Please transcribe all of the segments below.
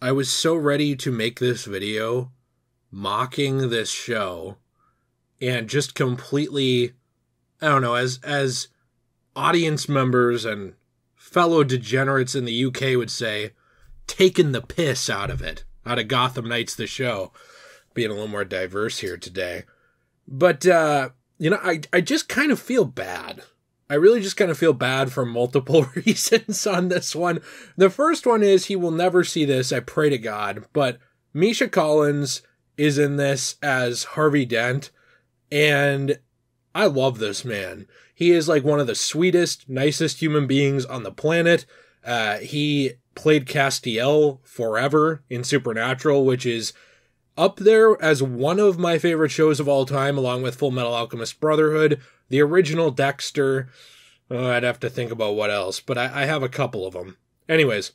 I was so ready to make this video mocking this show and just completely, I don't know, as audience members and fellow degenerates in the UK would say, taking the piss out of Gotham Knights, the show. Being a little more diverse here today. But, I just kind of feel bad. I really just kind of feel bad for multiple reasons on this one. The first one is he will never see this, I pray to God, but Misha Collins is in this as Harvey Dent, and I love this man. He is like one of the sweetest, nicest human beings on the planet. He played Castiel forever in Supernatural, which is up there as one of my favorite shows of all time, along with Full Metal Alchemist Brotherhood, the original Dexter. I'd have to think about what else, but I have a couple of them. Anyways,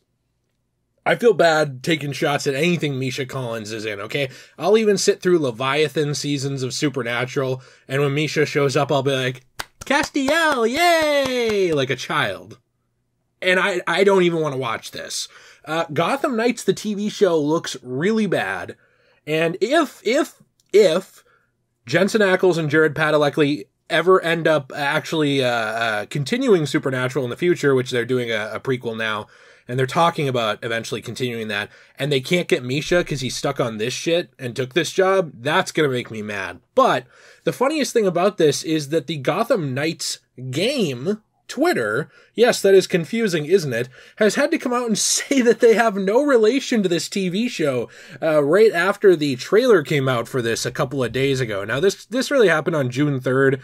I feel bad taking shots at anything Misha Collins is in, okay? I'll even sit through Leviathan seasons of Supernatural, and when Misha shows up, I'll be like, Castiel, yay! Like a child. And I don't even want to watch this. Gotham Knights, the TV show, looks really bad. And if Jensen Ackles and Jared Padalecki ever end up actually continuing Supernatural in the future, which they're doing a prequel now, and they're talking about eventually continuing that, and they can't get Misha because he's stuck on this shit and took this job, that's going to make me mad. But the funniest thing about this is that the Gotham Knights game Twitter, yes, that is confusing, isn't it, has had to come out and say that they have no relation to this TV show right after the trailer came out for this a couple of days ago. Now, this really happened on June 3rd.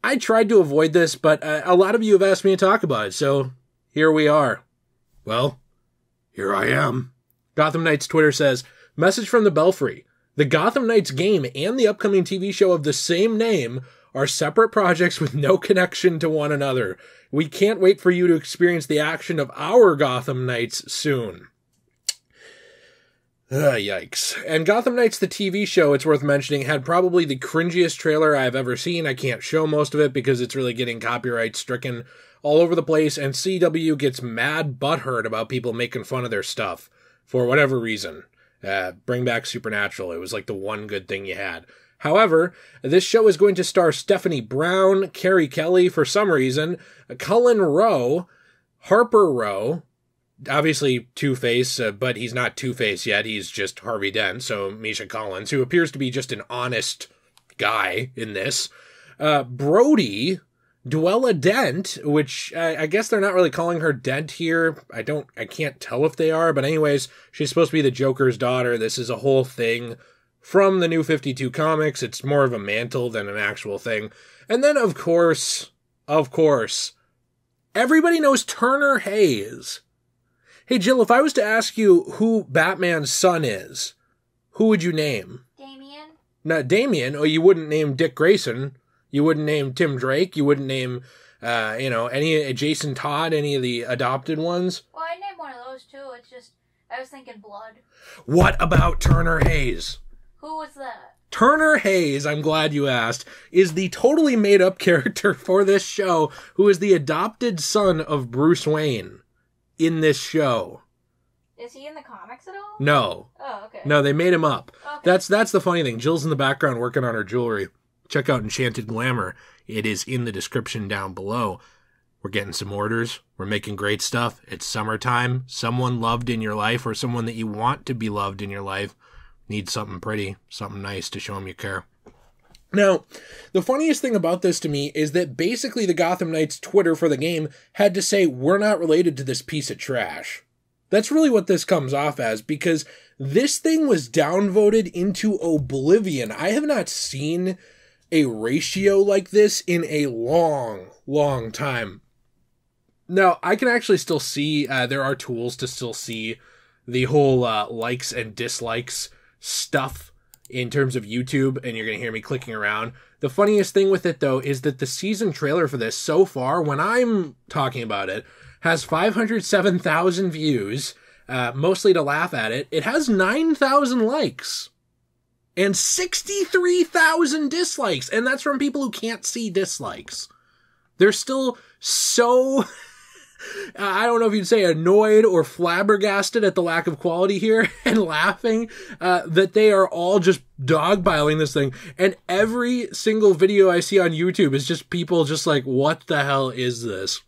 I tried to avoid this, but a lot of you have asked me to talk about it, so here we are. Well, here I am. Gotham Knights Twitter says, message from the Belfry. The Gotham Knights game and the upcoming TV show of the same name are separate projects with no connection to one another. We can't wait for you to experience the action of our Gotham Knights soon. Yikes. And Gotham Knights, the TV show, it's worth mentioning, had probably the cringiest trailer I've ever seen. I can't show most of it because it's really getting copyright stricken all over the place, and CW gets mad butthurt about people making fun of their stuff for whatever reason. Bring back Supernatural. It was like the one good thing you had. However, this show is going to star Stephanie Brown, Carrie Kelly for some reason, Cullen Rowe, Harper Rowe, obviously Two-Face, but he's not Two-Face yet, he's just Harvey Dent, so Misha Collins, who appears to be just an honest guy in this, Brody, Duella Dent, which I guess they're not really calling her Dent here. I can't tell if they are, but anyways, she's supposed to be the Joker's daughter. This is a whole thing from the New 52 comics. It's more of a mantle than an actual thing. And then, of course, everybody knows Turner Hayes. Hey, Jill, if I was to ask you who Batman's son is, who would you name? Damian. Not Damian. Oh, you wouldn't name Dick Grayson. You wouldn't name Tim Drake. You wouldn't name, any Jason Todd, any of the adopted ones. Well, I'd name one of those, too. It's just, I was thinking Blood. What about Turner Hayes? Who was that? Turner Hayes, I'm glad you asked, is the totally made-up character for this show who is the adopted son of Bruce Wayne in this show. Is he in the comics at all? No. Oh, okay. No, they made him up. Okay. That's the funny thing. Jill's in the background working on her jewelry. Check out Enchanted Glamor. It is in the description down below. We're getting some orders. We're making great stuff. It's summertime. Someone loved in your life or someone that you want to be loved in your life needs something pretty, something nice to show them you care. Now, the funniest thing about this to me is that basically the Gotham Knights Twitter for the game had to say, we're not related to this piece of trash. That's really what this comes off as, because this thing was downvoted into oblivion. I have not seen a ratio like this in a long, long time. Now, I can actually still see, there are tools to still see the whole likes and dislikes stuff in terms of YouTube, and you're going to hear me clicking around. The funniest thing with it, though, is that the season trailer for this so far, when I'm talking about it, has 507,000 views, mostly to laugh at it. It has 9,000 likes and 63,000 dislikes, and that's from people who can't see dislikes. They're still so I don't know if you'd say annoyed or flabbergasted at the lack of quality here and laughing that they are all just dogpiling this thing. And every single video I see on YouTube is just people just like, what the hell is this?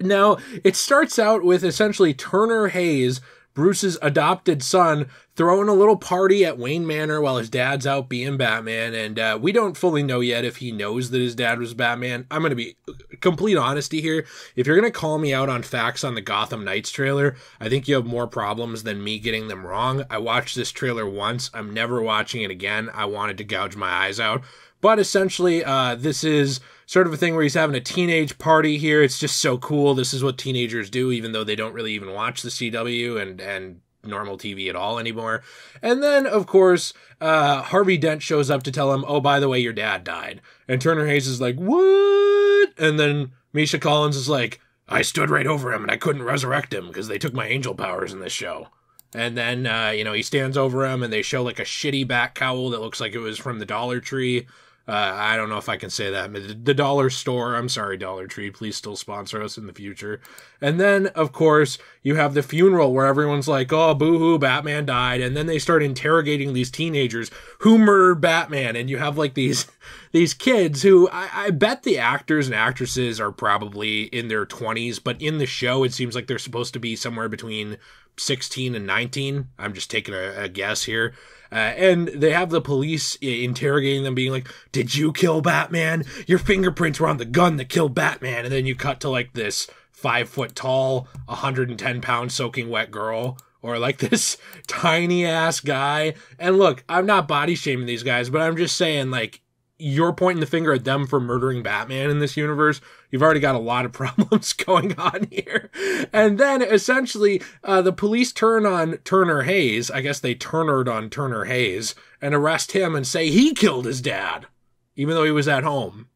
Now, it starts out with essentially Turner Hayes, Bruce's adopted son, throwing a little party at Wayne Manor while his dad's out being Batman, and we don't fully know yet if he knows that his dad was Batman. I'm going to be complete honesty here. If you're going to call me out on facts on the Gotham Knights trailer, I think you have more problems than me getting them wrong. I watched this trailer once. I'm never watching it again. I wanted to gouge my eyes out. But essentially, this is sort of a thing where he's having a teenage party here. It's just so cool. This is what teenagers do, even though they don't really even watch the CW and normal TV at all anymore. And then, of course, Harvey Dent shows up to tell him, oh, by the way, your dad died. And Turner Hayes is like, what? And then Misha Collins is like, I stood right over him and I couldn't resurrect him because they took my angel powers in this show. And then, he stands over him and they show like a shitty bat cowl that looks like it was from the Dollar Tree. I don't know if I can say that. The Dollar Store, I'm sorry, Dollar Tree, please still sponsor us in the future. And then, of course, you have the funeral where everyone's like, oh, boo-hoo, Batman died. And then they start interrogating these teenagers who murdered Batman. And you have like these kids who I bet the actors and actresses are probably in their 20s. But in the show, it seems like they're supposed to be somewhere between 16 and 19. I'm just taking a guess here. And they have the police interrogating them, being like, did you kill Batman? Your fingerprints were on the gun that killed Batman. And then you cut to like this 5 foot tall, 110 pound soaking wet girl, or like this tiny ass guy. And look, I'm not body shaming these guys, but I'm just saying, like, you're pointing the finger at them for murdering Batman in this universe. You've already got a lot of problems going on here. And then essentially, the police turn on Turner Hayes. I guess they turnered on Turner Hayes and arrest him and say he killed his dad, even though he was at home.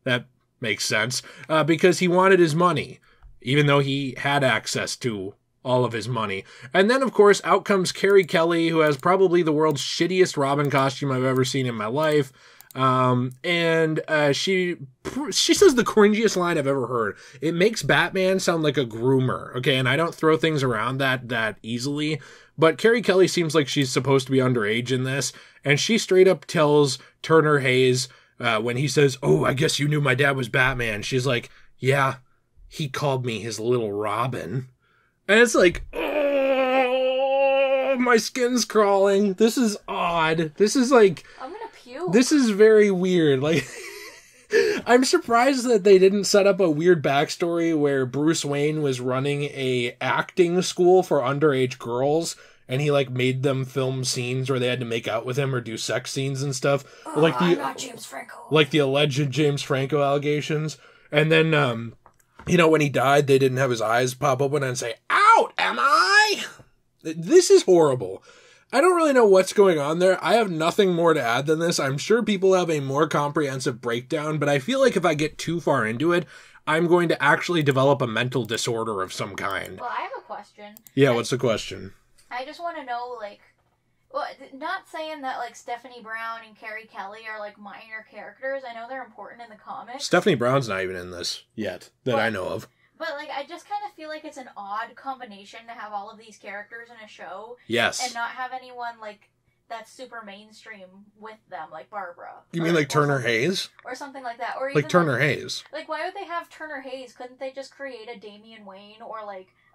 That makes sense, because he wanted his money, even though he had access to all of his money. And then, of course, out comes Carrie Kelly, who has probably the world's shittiest Robin costume I've ever seen in my life. She says the cringiest line I've ever heard. It makes Batman sound like a groomer. Okay. And I don't throw things around that easily, but Carrie Kelly seems like she's supposed to be underage in this. And she straight up tells Turner Hayes, when he says, oh, I guess you knew my dad was Batman. She's like, yeah, he called me his little Robin. And it's like, oh, my skin's crawling. This is odd. This is like, this is very weird. Like, I'm surprised that they didn't set up a weird backstory where Bruce Wayne was running a acting school for underage girls, and he like made them film scenes where they had to make out with him or do sex scenes and stuff. Like I'm not James Franco. Like the alleged James Franco allegations. And then, when he died, they didn't have his eyes pop open and say, "Out, am I?" This is horrible. I don't really know what's going on there. I have nothing more to add than this. I'm sure people have a more comprehensive breakdown, but I feel like if I get too far into it, I'm going to actually develop a mental disorder of some kind. Well, I have a question. Yeah, what's the question? I just want to know, not saying that, Stephanie Brown and Carrie Kelly are, minor characters. I know they're important in the comics. Stephanie Brown's not even in this yet, that I know of. But, I just kind of feel like it's an odd combination to have all of these characters in a show. Yes. And not have anyone, that's super mainstream with them, like Barbara. You mean like Turner Hayes? Or something like that. Or even like Turner Hayes. Why would they have Turner Hayes? Couldn't they just create a Damian Wayne or,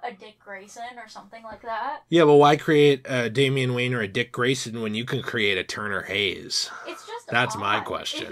a Dick Grayson or something like that? Yeah, but why create a Damian Wayne or a Dick Grayson when you can create a Turner Hayes? It's just That's odd. my question. His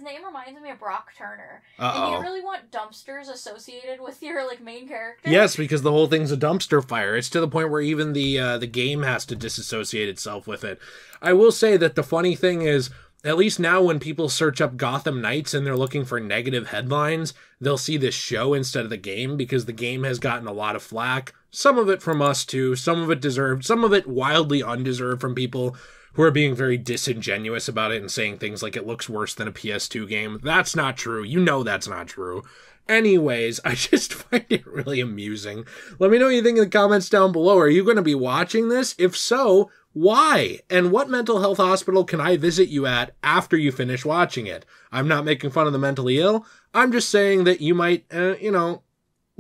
name reminds me of Brock Turner. Uh-oh. And you really want dumpsters associated with your, main character? Yes, because the whole thing's a dumpster fire. It's to the point where even the game has to disassociate itself with it. I will say that the funny thing is, at least now when people search up Gotham Knights and they're looking for negative headlines, they'll see this show instead of the game, because the game has gotten a lot of flack. Some of it from us too, some of it deserved, some of it wildly undeserved from people who are being very disingenuous about it and saying things like it looks worse than a PS2 game. That's not true. You know that's not true. Anyways, I just find it really amusing. Let me know what you think in the comments down below. Are you going to be watching this? If so, why? And what mental health hospital can I visit you at after you finish watching it? I'm not making fun of the mentally ill. I'm just saying that you might,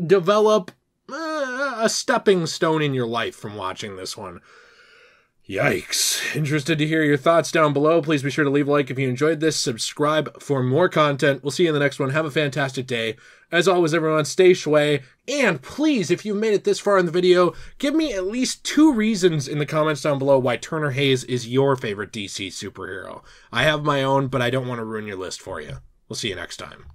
develop a stepping stone in your life from watching this one. Yikes. Interested to hear your thoughts down below. Please be sure to leave a like if you enjoyed this. Subscribe for more content. We'll see you in the next one. Have a fantastic day. As always, everyone, stay shui. And please, if you've made it this far in the video, give me at least 2 reasons in the comments down below why Turner Hayes is your favorite DC superhero. I have my own, but I don't want to ruin your list for you. We'll see you next time.